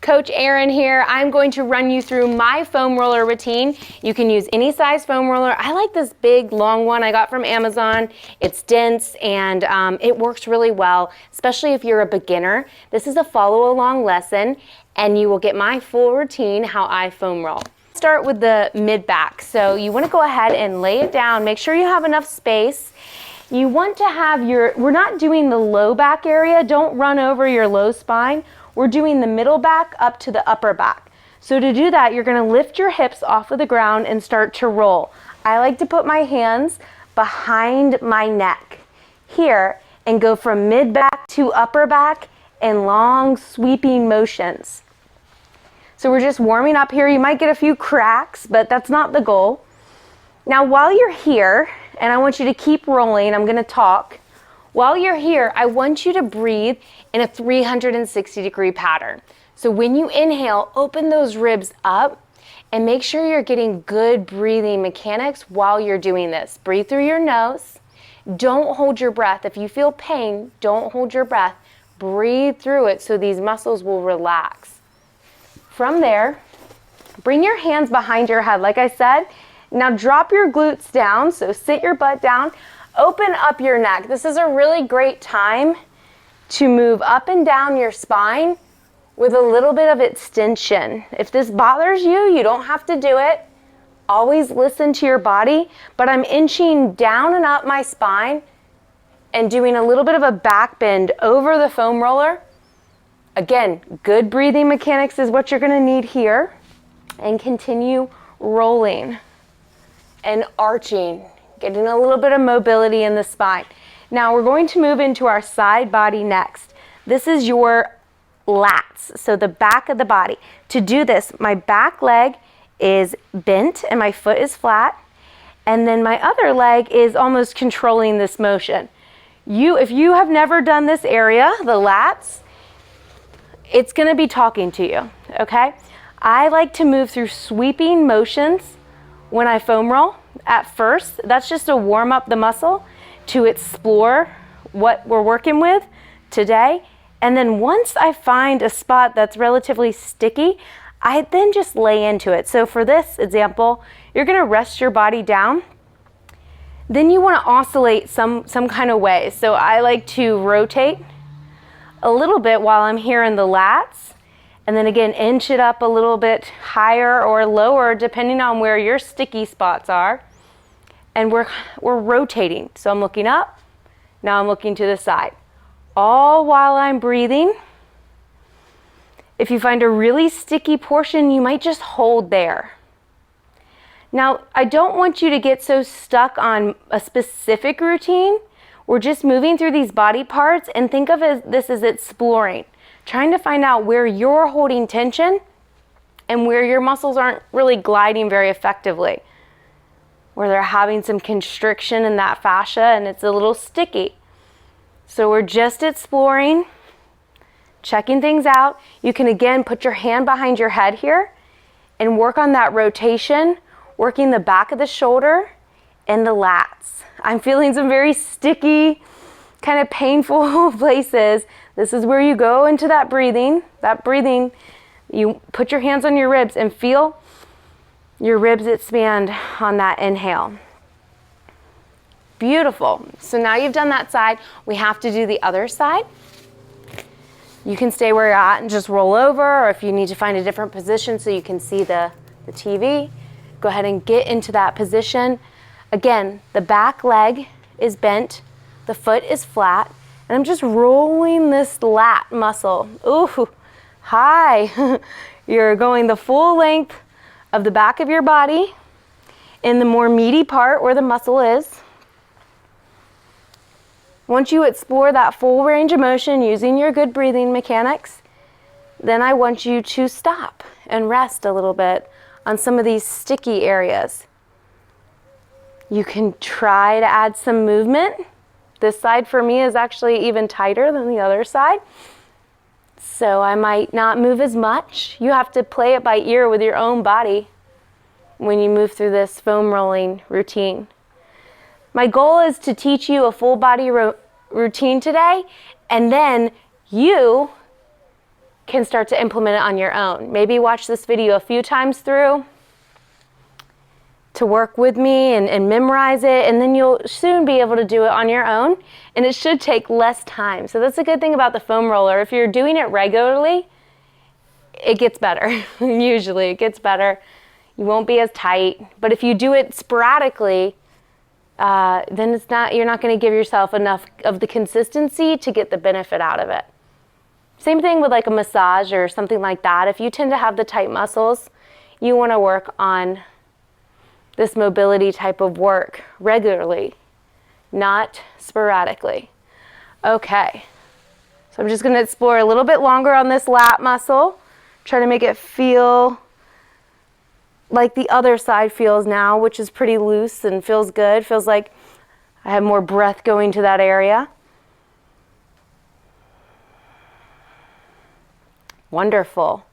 Coach Erin here. I'm going to run you through my foam roller routine. You can use any size foam roller. I like this big long one I got from Amazon. It's dense and it works really well, especially if you're a beginner. This is a follow along lesson and you will get my full routine how I foam roll. Start with the mid back. So you want to go ahead and lay it down. Make sure you have enough space. You want to have we're not doing the low back area. Don't run over your low spine. We're doing the middle back up to the upper back. So to do that, you're going to lift your hips off of the ground and start to roll. I like to put my hands behind my neck here and go from mid back to upper back in long sweeping motions. So we're just warming up here. You might get a few cracks, but that's not the goal. Now while you're here, and I want you to keep rolling, I'm going to talk. While you're here, I want you to breathe in a 360-degree pattern. So when you inhale, open those ribs up and make sure you're getting good breathing mechanics while you're doing this. Breathe through your nose. Don't hold your breath. If you feel pain, don't hold your breath. Breathe through it so these muscles will relax. From there, bring your hands behind your head. Like I said, now drop your glutes down, so sit your butt down. Open up your neck. This is a really great time to move up and down your spine with a little bit of extension. If this bothers you, you don't have to do it. Always listen to your body, but I'm inching down and up my spine and doing a little bit of a back bend over the foam roller. Again, good breathing mechanics is what you're gonna need here. And continue rolling and arching. Getting a little bit of mobility in the spine. Now we're going to move into our side body next. This is your lats, so the back of the body. To do this, my back leg is bent and my foot is flat, and then my other leg is almost controlling this motion. If you have never done this area, the lats, it's going to be talking to you, okay? I like to move through sweeping motions when I foam roll. At first, that's just to warm up the muscle to explore what we're working with today. And then once I find a spot that's relatively sticky, I then just lay into it. So for this example, you're gonna rest your body down. Then you wanna oscillate some kind of way. So I like to rotate a little bit while I'm here in the lats. And then again, inch it up a little bit higher or lower depending on where your sticky spots are. And we're rotating. So I'm looking up, now I'm looking to the side. All while I'm breathing. If you find a really sticky portion, you might just hold there. Now, I don't want you to get so stuck on a specific routine. We're just moving through these body parts and think of this as exploring. Trying to find out where you're holding tension and where your muscles aren't really gliding very effectively. Where they're having some constriction in that fascia and it's a little sticky. So we're just exploring, checking things out. You can again put your hand behind your head here and work on that rotation, working the back of the shoulder and the lats. I'm feeling some very sticky, kind of painful places. This is where you go into that breathing. You put your hands on your ribs and feel your ribs expand on that inhale. Beautiful. So now you've done that side, we have to do the other side. You can stay where you're at and just roll over, or if you need to find a different position so you can see the TV, go ahead and get into that position. Again, the back leg is bent, the foot is flat, and I'm just rolling this lat muscle. Ooh, hi. You're going the full length of the back of your body in the more meaty part where the muscle is. Once you explore that full range of motion using your good breathing mechanics, then I want you to stop and rest a little bit on some of these sticky areas. You can try to add some movement. This side for me is actually even tighter than the other side. So I might not move as much. You have to play it by ear with your own body when you move through this foam rolling routine. My goal is to teach you a full body routine today, and then you can start to implement it on your own. Maybe watch this video a few times through to work with me and memorize it, and then you'll soon be able to do it on your own, and it should take less time. So that's a good thing about the foam roller. If you're doing it regularly, it gets better. Usually it gets better. You won't be as tight, but if you do it sporadically, then you're not going to give yourself enough of the consistency to get the benefit out of it. Same thing with like a massage or something like that. If you tend to have the tight muscles, you want to work on this mobility type of work regularly, not sporadically. Okay, so I'm just going to explore a little bit longer on this lat muscle, try to make it feel like the other side feels now, which is pretty loose and feels good. Feels like I have more breath going to that area. Wonderful.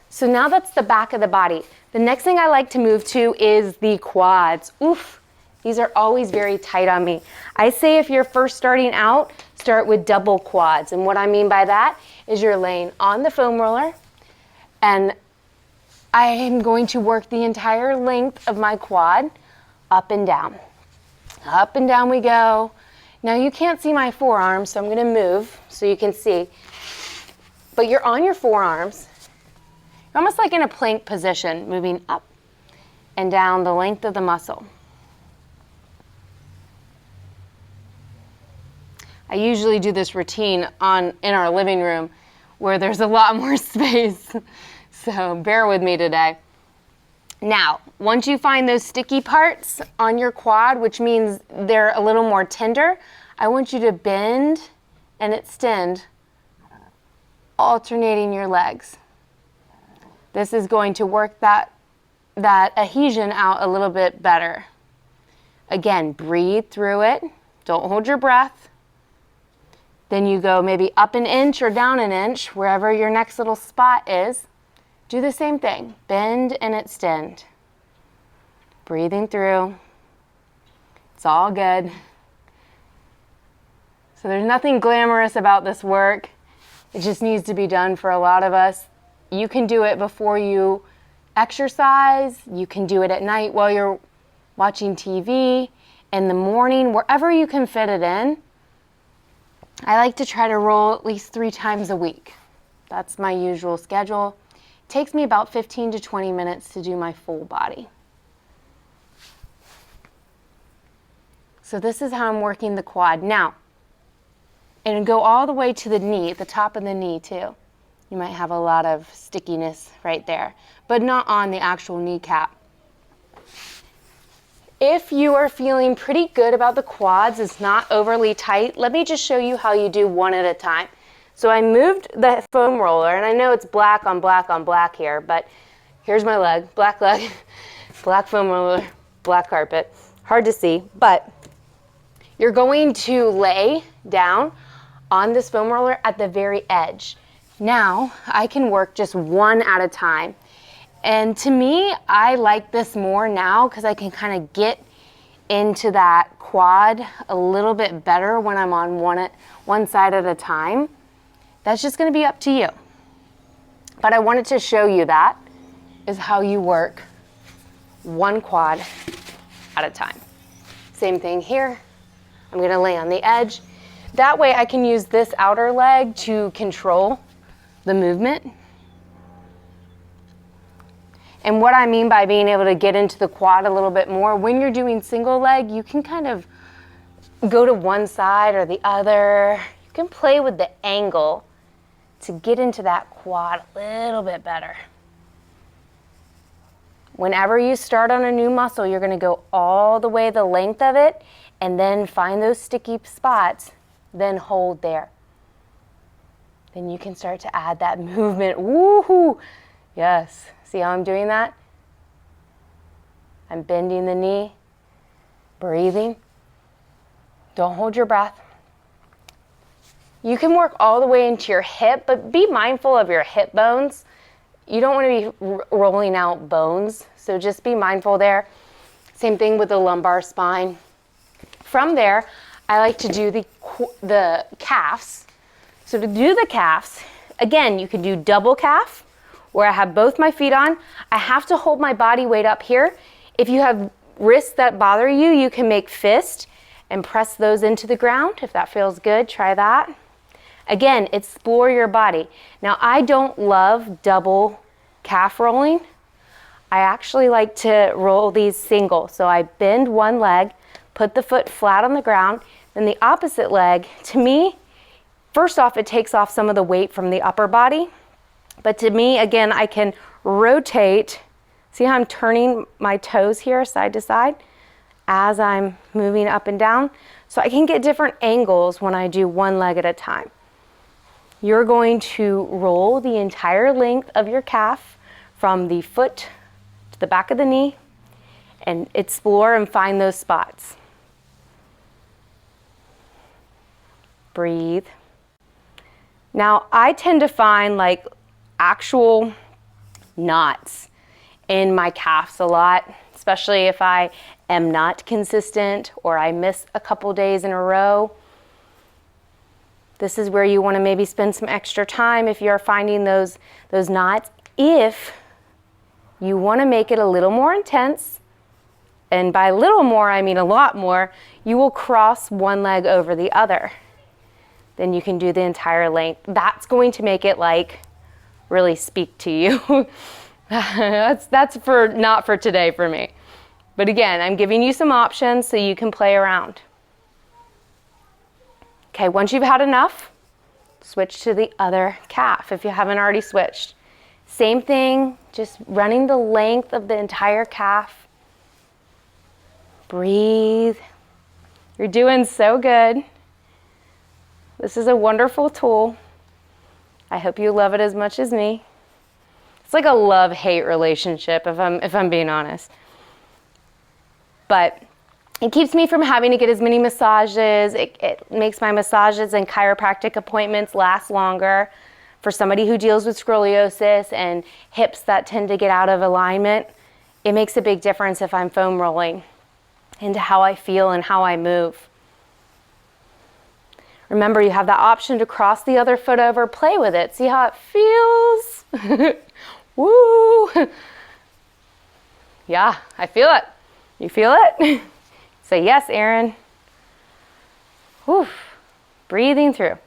So now that's the back of the body. The next thing I like to move to is the quads. Oof, these are always very tight on me. I say if you're first starting out, start with double quads. And what I mean by that is you're laying on the foam roller, and I am going to work the entire length of my quad up and down. Up and down we go. Now you can't see my forearms, so I'm going to move so you can see. But you're on your forearms. You're almost like in a plank position, moving up and down the length of the muscle. I usually do this routine in our living room where there's a lot more space. So bear with me today. Now, once you find those sticky parts on your quad, which means they're a little more tender, I want you to bend and extend, alternating your legs. This is going to work that adhesion out a little bit better. Again, breathe through it. Don't hold your breath. Then you go maybe up an inch or down an inch, wherever your next little spot is. Do the same thing. Bend and extend. Breathing through. It's all good. So there's nothing glamorous about this work. It just needs to be done for a lot of us. You can do it before you exercise. You can do it at night while you're watching TV, in the morning, wherever you can fit it in. I like to try to roll at least 3 times a week. That's my usual schedule. It takes me about 15 to 20 minutes to do my full body. So this is how I'm working the quad. Now, and go all the way to the knee, the top of the knee too. You might have a lot of stickiness right there, but not on the actual kneecap. If you are feeling pretty good about the quads, it's not overly tight, let me just show you how you do one at a time. So I moved the foam roller, and I know it's black on black on black here, but here's my leg, black foam roller, black carpet. Hard to see, but you're going to lay down on this foam roller at the very edge. Now, I can work just one at a time. And to me, I like this more now because I can kind of get into that quad a little bit better when I'm on one side at a time. That's just going to be up to you. But I wanted to show you that is how you work one quad at a time. Same thing here. I'm going to lay on the edge. That way I can use this outer leg to control the movement. And what I mean by being able to get into the quad a little bit more, when you're doing single leg, you can kind of go to one side or the other. You can play with the angle to get into that quad a little bit better. Whenever you start on a new muscle, you're going to go all the way the length of it and then find those sticky spots, then hold there. Then you can start to add that movement. Woohoo! Yes. See how I'm doing that? I'm bending the knee, breathing. Don't hold your breath. You can work all the way into your hip, but be mindful of your hip bones. You don't want to be rolling out bones, so just be mindful there. Same thing with the lumbar spine. From there, I like to do the calves. So to do the calves, Again, you can do double calf, where I have both my feet on. I have to hold my body weight up here. If you have wrists that bother you, you can make fist and press those into the ground. If that feels good, try that. Again, explore your body. Now, I don't love double calf rolling. I actually like to roll these single. So I bend one leg, put the foot flat on the ground, then the opposite leg. To me, first off, it takes off some of the weight from the upper body. But to me, again, I can rotate. See how I'm turning my toes here side to side as I'm moving up and down? So I can get different angles when I do one leg at a time. You're going to roll the entire length of your calf from the foot to the back of the knee and explore and find those spots. Breathe. Now, I tend to find like actual knots in my calves a lot, especially if I am not consistent or I miss a couple days in a row. This is where you want to maybe spend some extra time if you're finding those knots. If you want to make it a little more intense, and by little more I mean a lot more, you will cross one leg over the other. Then you can do the entire length. That's going to make it like really speak to you. That's for not for today for me. But again, I'm giving you some options so you can play around. Okay, once you've had enough, switch to the other calf if you haven't already switched. Same thing, just running the length of the entire calf. Breathe. You're doing so good. This is a wonderful tool. I hope you love it as much as me. It's like a love-hate relationship if I'm being honest. But it keeps me from having to get as many massages. It makes my massages and chiropractic appointments last longer. For somebody who deals with scoliosis and hips that tend to get out of alignment, it makes a big difference if I'm foam rolling into how I feel and how I move. Remember, you have the option to cross the other foot over, play with it, see how it feels. Woo! Yeah, I feel it. You feel it? Say yes, Erin. Whew. Breathing through.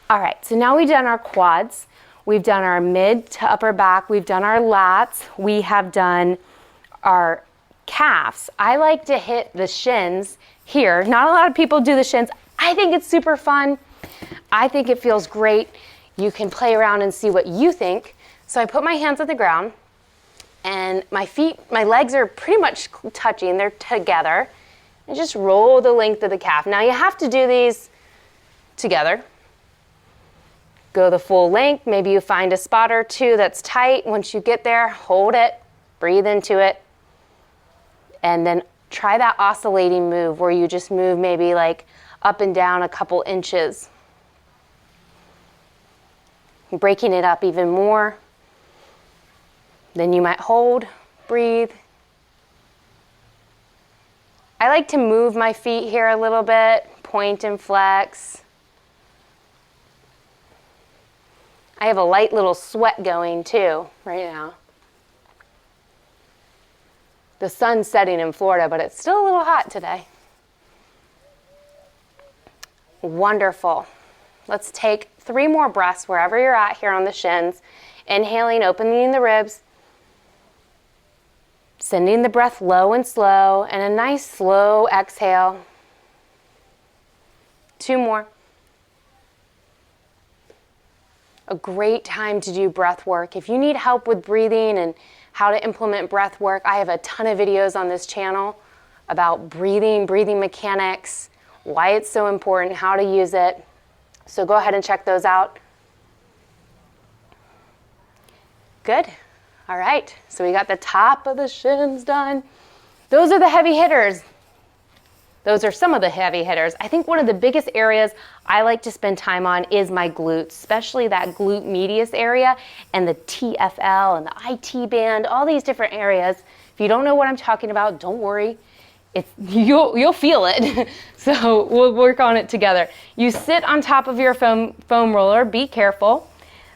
All right, so now we've done our quads. We've done our mid to upper back. We've done our lats. We have done our calves. I like to hit the shins here. Not a lot of people do the shins. I think it's super fun. I think it feels great. You can play around and see what you think. So I put my hands on the ground and my legs are pretty much touching. They're together. And just roll the length of the calf. Now you have to do these together. Go the full length. Maybe you find a spot or two that's tight. Once you get there, hold it, breathe into it. And then try that oscillating move where you just move maybe like up and down a couple inches. Breaking it up even more. Then you might hold, breathe. I like to move my feet here a little bit, point and flex. I have a light little sweat going too right now. The sun's setting in Florida, but it's still a little hot today. Wonderful. Let's take 3 more breaths wherever you're at here on the shins. Inhaling, opening the ribs. Sending the breath low and slow, and a nice slow exhale. 2 more. A great time to do breath work. If you need help with breathing and how to implement breath work, I have a ton of videos on this channel about breathing mechanics, why it's so important, how to use it. So go ahead and check those out. Good. All right, so we got the top of the shins done. Those are the heavy hitters. Those are some of the heavy hitters. I think one of the biggest areas I like to spend time on is my glutes, especially that glute medius area and the TFL and the IT band, all these different areas. If you don't know what I'm talking about, don't worry. You'll feel it. So we'll work on it together. You sit on top of your foam roller, be careful.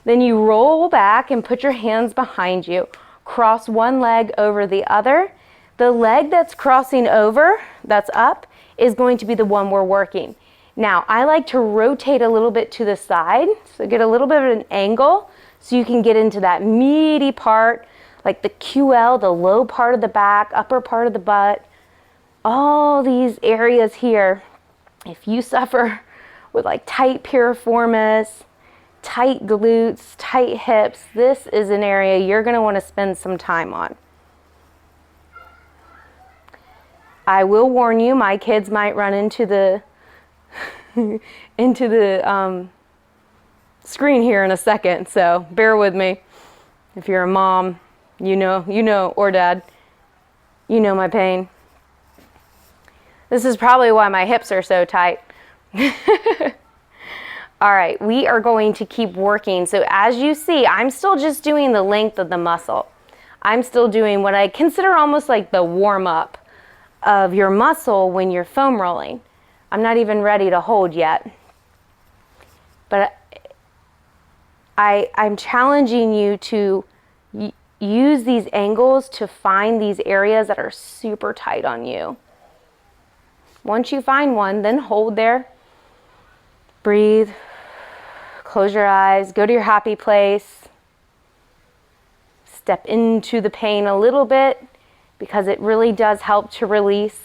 Then you roll back and put your hands behind you. Cross one leg over the other. The leg that's crossing over, that's up, is going to be the one we're working. Now, I like to rotate a little bit to the side, so get a little bit of an angle so you can get into that meaty part, like the QL, the low part of the back, upper part of the butt, all these areas here. If you suffer with like tight piriformis, tight glutes, tight hips, this is an area you're going to want to spend some time on. I will warn you, my kids might run into the screen here in a second, so bear with me. If you're a mom, you know, or dad, you know my pain. This is probably why my hips are so tight. All right, we are going to keep working. So as you see, I'm still just doing the length of the muscle. I'm still doing what I consider almost like the warm-up of your muscle when you're foam rolling. I'm not even ready to hold yet. But I'm challenging you to use these angles to find these areas that are super tight on you. Once you find one, then hold there. Breathe. Close your eyes. Go to your happy place. Step into the pain a little bit because it really does help to release.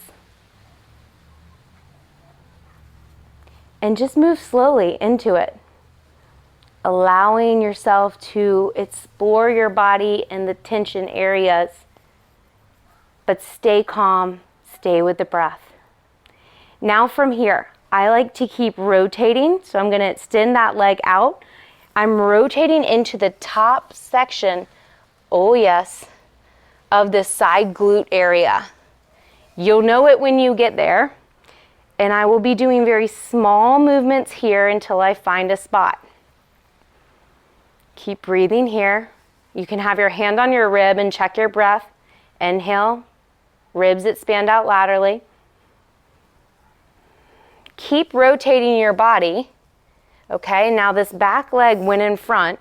And just move slowly into it, allowing yourself to explore your body and the tension areas, but stay calm, stay with the breath. Now from here, I like to keep rotating, so I'm going to extend that leg out. I'm rotating into the top section, oh yes, of the side glute area. You'll know it when you get there. And I will be doing very small movements here until I find a spot. Keep breathing here. You can have your hand on your rib and check your breath. Inhale, ribs expand out laterally. Keep rotating your body. Okay, now this back leg went in front.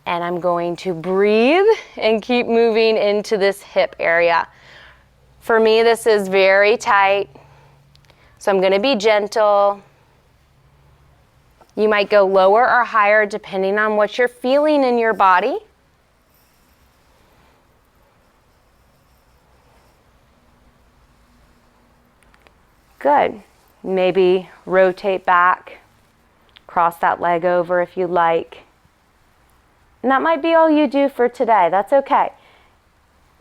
And I'm going to breathe and keep moving into this hip area. For me, this is very tight. So I'm going to be gentle. You might go lower or higher depending on what you're feeling in your body. Good. Maybe rotate back, cross that leg over if you like. And that might be all you do for today. That's okay.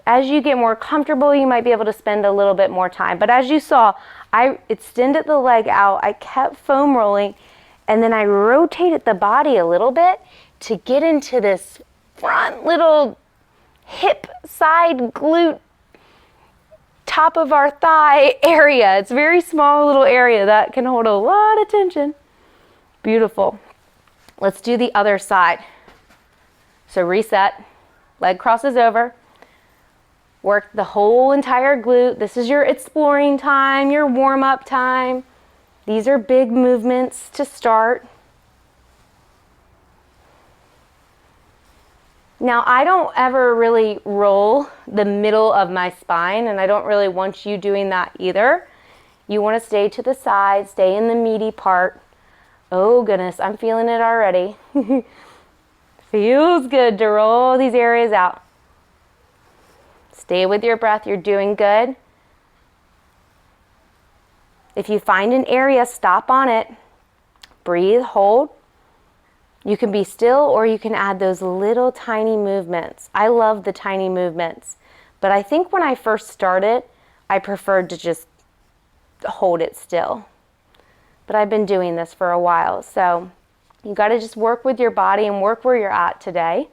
As you get more comfortable, you might be able to spend a little bit more time. But as you saw, I extended the leg out, I kept foam rolling, and then I rotated the body a little bit to get into this front little hip side glute, top of our thigh area. It's a very small little area that can hold a lot of tension. Beautiful. Let's do the other side. So reset, leg crosses over. Work the whole entire glute. This is your exploring time, your warm-up time. These are big movements to start. Now, I don't ever really roll the middle of my spine, and I don't really want you doing that either. You want to stay to the side, stay in the meaty part. Oh goodness, I'm feeling it already. Feels good to roll these areas out. Stay with your breath, you're doing good. If you find an area, stop on it. Breathe, hold. You can be still or you can add those little tiny movements. I love the tiny movements. But I think when I first started, I preferred to just hold it still. But I've been doing this for a while. So you got to just work with your body and work where you're at today.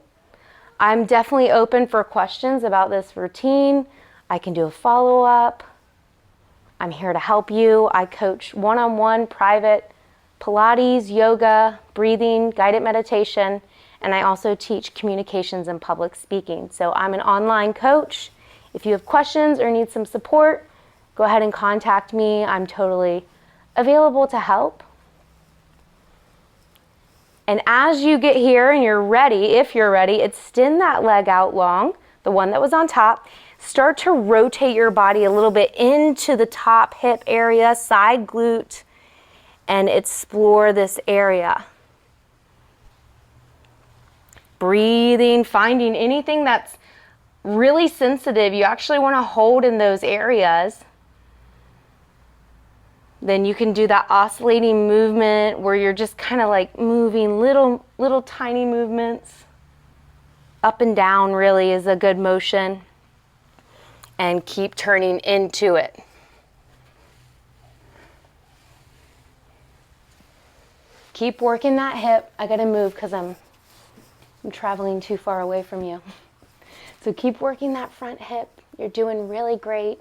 I'm definitely open for questions about this routine. I can do a follow-up. I'm here to help you. I coach one-on-one private Pilates, yoga, breathing, guided meditation, and I also teach communications and public speaking. So I'm an online coach. If you have questions or need some support, go ahead and contact me. I'm totally available to help. And as you get here and you're ready, if you're ready, extend that leg out long, the one that was on top. Start to rotate your body a little bit into the top hip area, side glute, and explore this area. Breathing, finding anything that's really sensitive. You actually want to hold in those areas. Then you can do that oscillating movement where you're just kind of like moving little tiny movements. Up and down really is a good motion. And keep turning into it. Keep working that hip. I gotta move because I'm traveling too far away from you. So keep working that front hip. You're doing really great.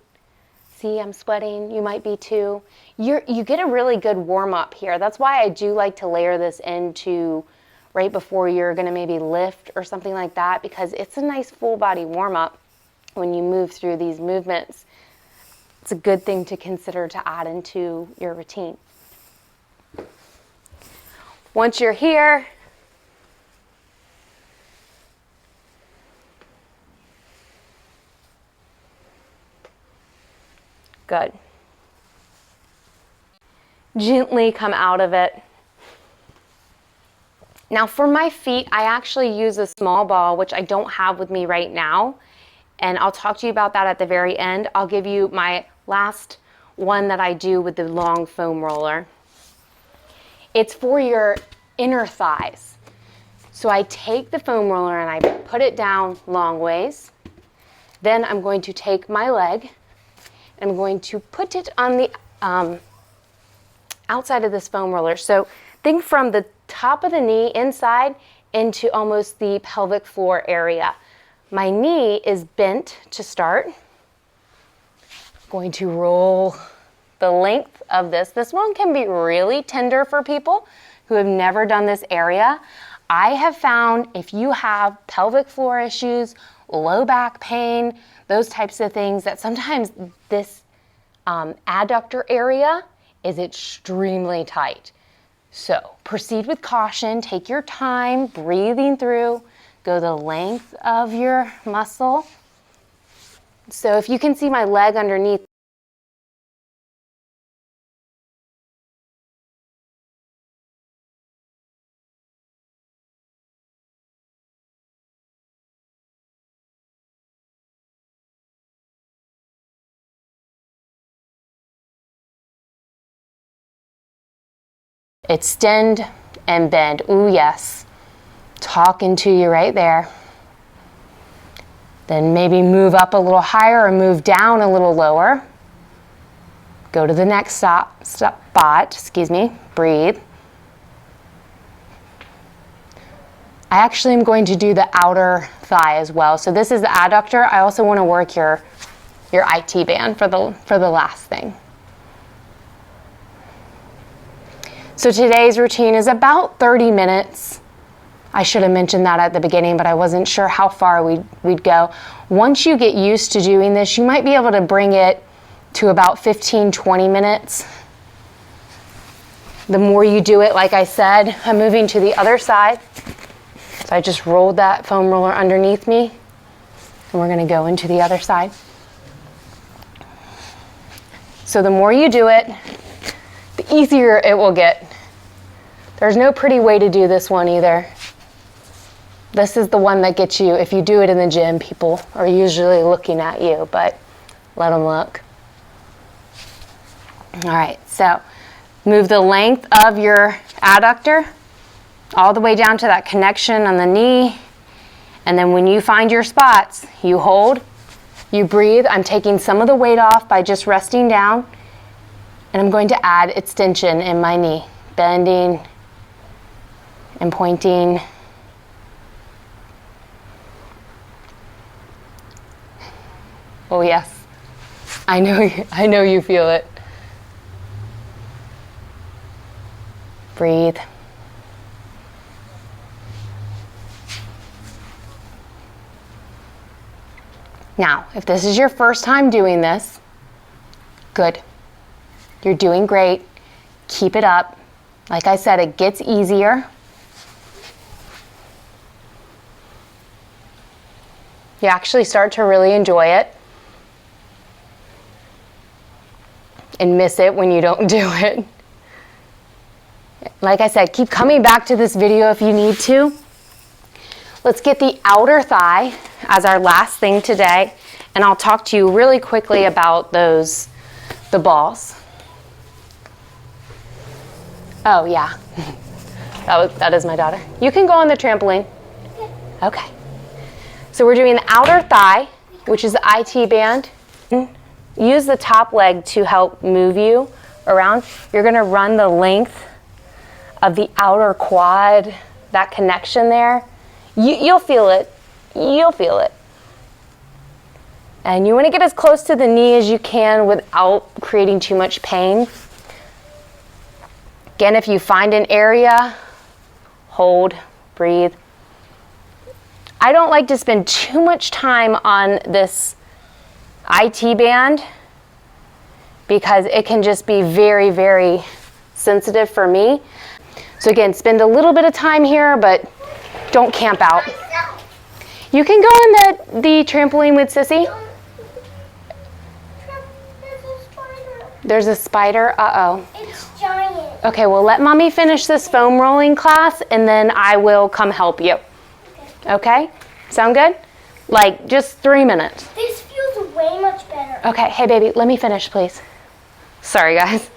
See, I'm sweating. You might be too. You get a really good warm up here. That's why I do like to layer this into right before you're gonna maybe lift or something like that, because it's a nice full body warm up. When you move through these movements, it's a good thing to consider to add into your routine. Once you're here, good. Gently come out of it. Now for my feet, I actually use a small ball, which I don't have with me right now. And I'll talk to you about that at the very end. I'll give you my last one that I do with the long foam roller. It's for your inner thighs. So I take the foam roller and I put it down long ways. Then I'm going to take my leg and I'm going to put it on the outside of this foam roller. So think from the top of the knee inside into almost the pelvic floor area. My knee is bent to start. I'm going to roll the length of this. This one can be really tender for people who have never done this area. I have found if you have pelvic floor issues, low back pain, those types of things, that sometimes this adductor area is extremely tight. So proceed with caution, take your time, breathing through. Go the length of your muscle. So if you can see my leg underneath, extend and bend. Ooh, yes. Talking to you right there. Then maybe move up a little higher or move down a little lower. Go to the next spot, breathe. I actually am going to do the outer thigh as well. So this is the adductor. I also want to work your IT band for the last thing. So today's routine is about 30 minutes. I should have mentioned that at the beginning, but I wasn't sure how far we'd go. Once you get used to doing this, you might be able to bring it to about 15, 20 minutes. The more you do it, like I said, I'm moving to the other side. So I just rolled that foam roller underneath me, and we're gonna go into the other side. So the more you do it, the easier it will get. There's no pretty way to do this one either. This is the one that gets you. If you do it in the gym, people are usually looking at you, but let them look. All right, so move the length of your adductor all the way down to that connection on the knee. And then when you find your spots, you hold, you breathe. I'm taking some of the weight off by just resting down. And I'm going to add extension in my knee, bending and pointing. Oh yes, I know you feel it. Breathe. Now, if this is your first time doing this, good. You're doing great. Keep it up. Like I said, it gets easier. You actually start to really enjoy it and miss it when you don't do it. Like I said, keep coming back to this video if you need to. Let's get the outer thigh as our last thing today, and I'll talk to you really quickly about the balls. Oh yeah, that is my daughter. You can go on the trampoline. Okay. So we're doing the outer thigh, which is the IT band. Use the top leg to help move you around. You're gonna run the length of the outer quad, that connection there. You'll feel it. You'll feel it. And you want to get as close to the knee as you can without creating too much pain. Again, if you find an area, hold, breathe. I don't like to spend too much time on this IT band because it can just be very, very sensitive for me. So again, spend a little bit of time here, but don't camp out. You can go on the trampoline with Sissy. There's a spider. Uh-oh. It's giant. Okay, well, let Mommy finish this foam rolling class, and then I will come help you. Okay? Sound good? Like, just 3 minutes. This feels way much better. Okay, hey, baby, let me finish, please. Sorry, guys.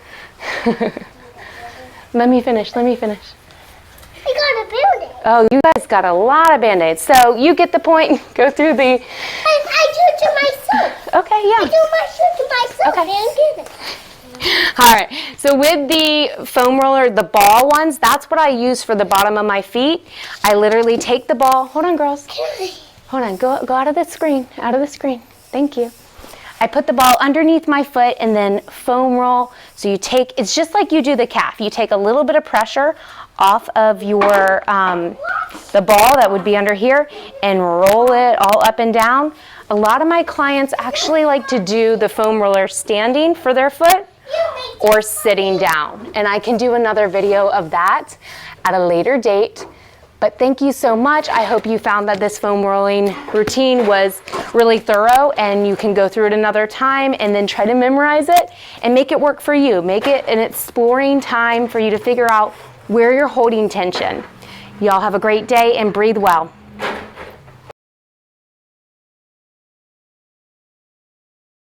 Let me finish. I got a Band-Aid. Oh, you guys got a lot of Band-Aids. So you get the point. Go through the... I do it to myself. Okay, yeah. I do my shit to myself. Okay. And get it. All right, so with the foam roller, the ball ones, that's what I use for the bottom of my feet. I literally take the ball. Hold on, girls. Hold on. Go out of the screen. Out of the screen. Thank you. I put the ball underneath my foot and then foam roll. So you take, it's just like you do the calf. You take a little bit of pressure off of your, the ball that would be under here and roll it all up and down. A lot of my clients actually like to do the foam roller standing for their foot or sitting down. And I can do another video of that at a later date. But thank you so much. I hope you found that this foam rolling routine was really thorough and you can go through it another time and then try to memorize it and make it work for you. Make it an exploring time for you to figure out where you're holding tension. Y'all have a great day and breathe well.